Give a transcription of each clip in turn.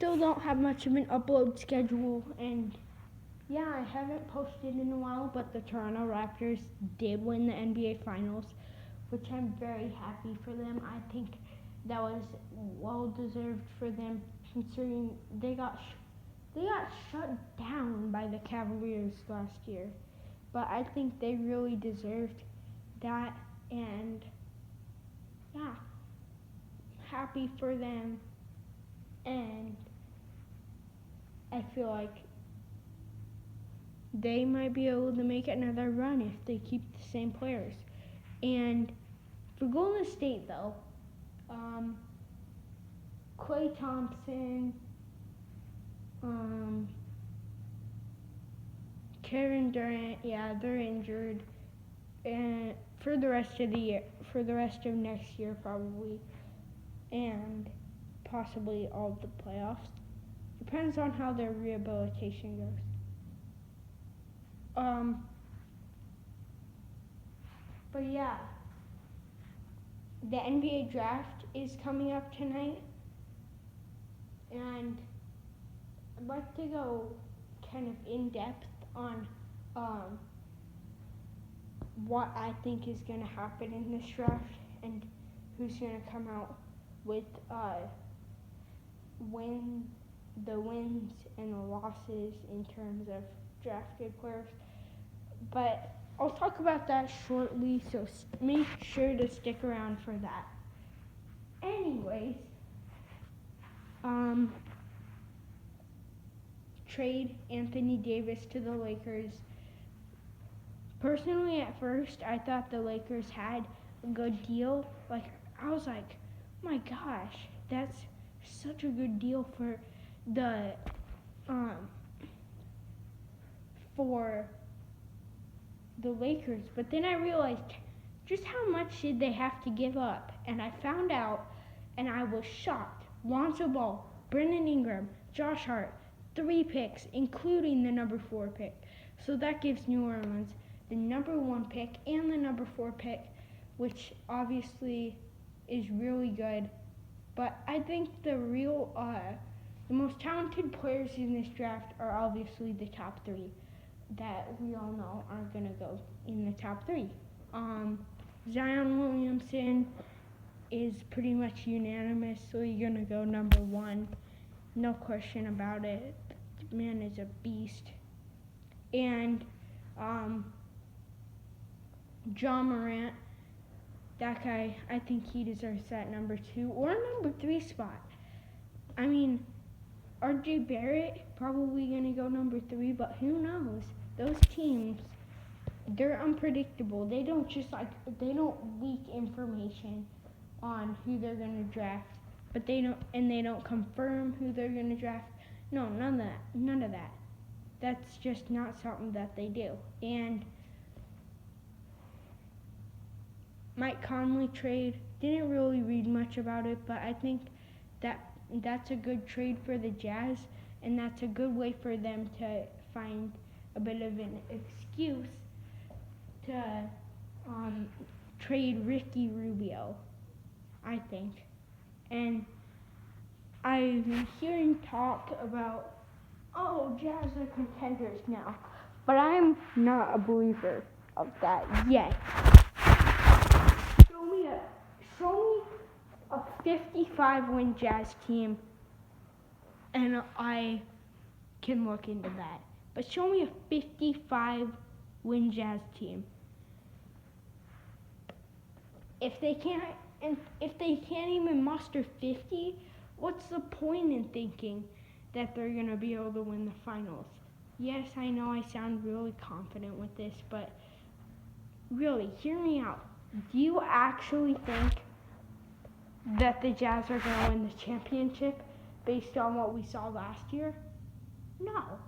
still don't have much of an upload schedule, and yeah, I haven't posted in a while, but the Toronto Raptors did win the NBA Finals, which I'm very happy for them. I think that was well deserved for them, considering they got shut down by the Cavaliers last year. But I think they really deserved that, and yeah, happy for them, and I feel like they might be able to make another run if they keep the same players. And for Golden State, though, Klay Thompson, Kevin Durant, yeah, they're injured, and for the rest of the year, for the rest of next year probably, and possibly all the playoffs. Depends on how their rehabilitation goes. But yeah, the NBA draft is coming up tonight, and I'd like to go kind of in depth on what I think is going to happen in this draft and who's going to come out with the wins and the losses in terms of drafted players. But I'll talk about that shortly, so make sure to stick around for that. Anyways, trade Anthony Davis to the Lakers. Personally, at first, I thought the Lakers had a good deal. I was like, my gosh, that's such a good deal for the Lakers. But then I realized just how much did they have to give up, and I found out, and I was shocked. Lonzo Ball, Brandon Ingram, Josh Hart, 3 picks, including the number 4 pick. So that gives New Orleans the number 1 pick and the number 4 pick, which obviously is really good. But I think the most talented players in this draft are obviously the top 3 that we all know are going to go in the top 3. Zion Williamson is pretty much unanimously going to go number 1. No question about it. The man is a beast. And John Morant, that guy, I think he deserves that number 2 or number 3 spot. I mean, RJ Barrett probably going to go number 3, but who knows? Those teams, they're unpredictable. They don't leak information on who they're going to draft, but they don't confirm who they're going to draft. No, none of that. That's just not something that they do. And Mike Conley trade, didn't really read much about it, but I think that's a good trade for the Jazz, and that's a good way for them to find a bit of an excuse to trade Ricky Rubio, I think. And I've been hearing talk about, Jazz are contenders now, but I'm not a believer of that yet. Show me a 55-win Jazz team, and I can look into that. But show me a 55-win Jazz team. If they can't even muster 50, what's the point in thinking that they're gonna be able to win the finals? Yes, I know I sound really confident with this, but really, hear me out. Do you actually think that the Jazz are gonna win the championship based on what we saw last year? No.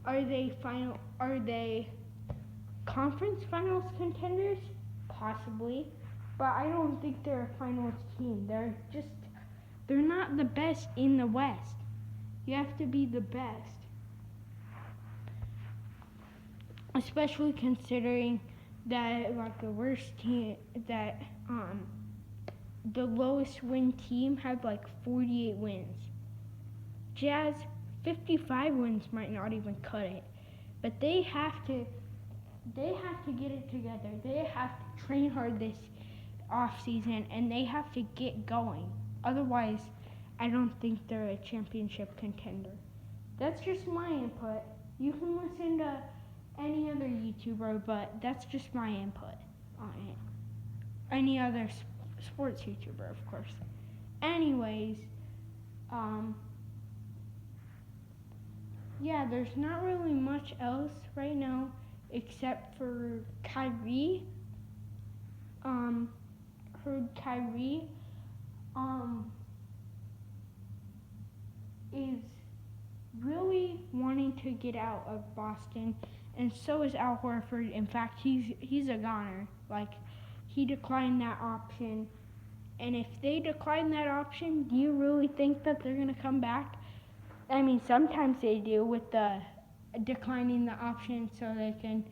Are they conference finals contenders? Possibly. But I don't think they're a finals team. They're not the best in the West. You have to be the best. Especially considering that the worst team that the lowest win team had like 48 wins. Jazz, 55 wins might not even cut it. But they have to get it together. They have to train hard this off season, and they have to get going. Otherwise, I don't think they're a championship contender. That's just my input. You can listen to any other YouTuber, but that's just my input on it. Any other sports YouTuber, of course. Anyways, yeah, there's not really much else right now except for Kyrie. Heard Kyrie is really wanting to get out of Boston, and so is Al Horford. In fact, he's a goner. Like, he declined that option. And if they decline that option, do you really think that they're going to come back? I mean, sometimes they do with the declining the option so they can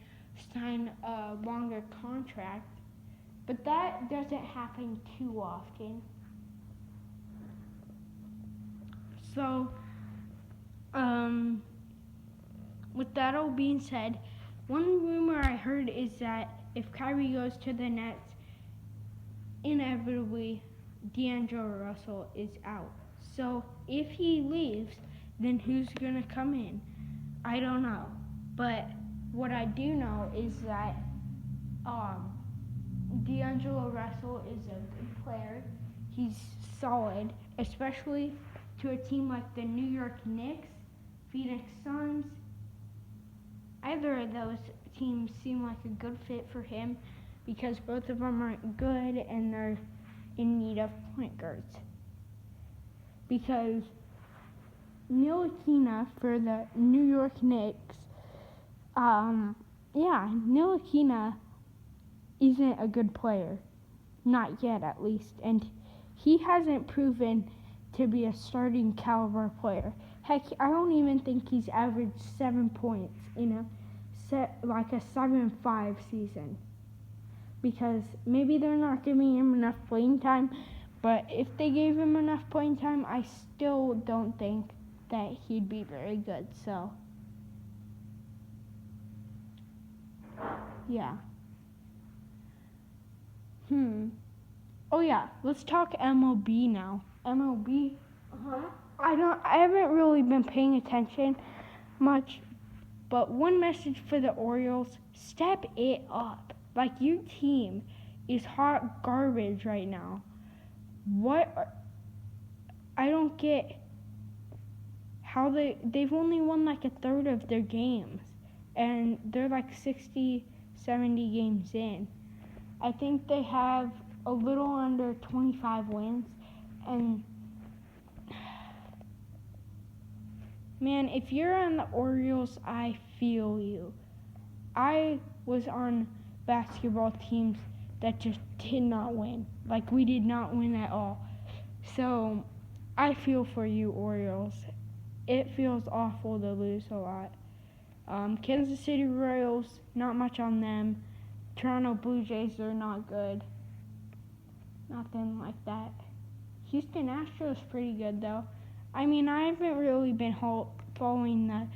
sign a longer contract. But that doesn't happen too often. So, with that all being said, one rumor I heard is that if Kyrie goes to the Nets, inevitably D'Angelo Russell is out. So if he leaves, then who's going to come in? I don't know. But what I do know is that D'Angelo Russell is a good player. He's solid, especially to a team like the New York Knicks, Phoenix Suns. Either of those teams seem like a good fit for him because both of them aren't good and they're in need of point guards. Because Ntilikina for the New York Knicks, Ntilikina isn't a good player. Not yet, at least. And he hasn't proven to be a starting caliber player. Heck, I don't even think he's averaged 7 points in a 7-5 season. Because maybe they're not giving him enough playing time, but if they gave him enough playing time, I still don't think that he'd be very good. So, yeah. Oh yeah, let's talk MLB now. MLB. I haven't really been paying attention much, but one message for the Orioles: step it up. Like, your team is hot garbage right now. I don't get how they've only won like a third of their games, and they're like 60, 70 games in. I think they have a little under 25 wins, and man, if you're on the Orioles, I feel you. I was on basketball teams that just did not win. Like, we did not win at all. So, I feel for you, Orioles. It feels awful to lose a lot. Kansas City Royals, not much on them. Toronto Blue Jays, they're not good. Nothing like that. Houston Astros, pretty good, though. I mean, I haven't really been following the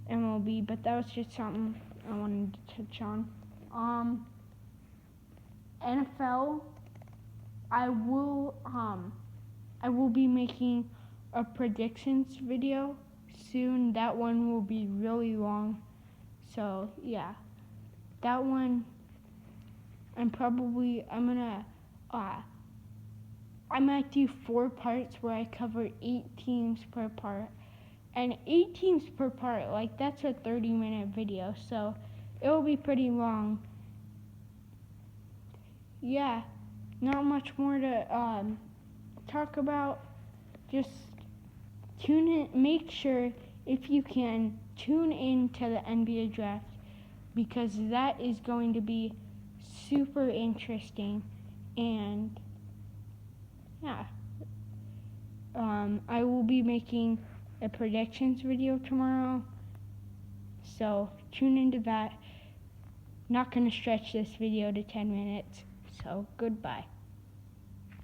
MLB, but that was just something I wanted to touch on. NFL, I will be making a predictions video soon. That one will be really long. So, yeah. That one, I might do 4 parts where I cover 8 teams per part. And 8 teams per part, like, that's a 30-minute video, so it will be pretty long. Yeah, not much more to talk about. Just tune in. Make sure, if you can, tune in to the NBA draft, because that is going to be super interesting. And yeah, I will be making a predictions video tomorrow, so tune into that. Not going to stretch this video to 10 minutes, so goodbye.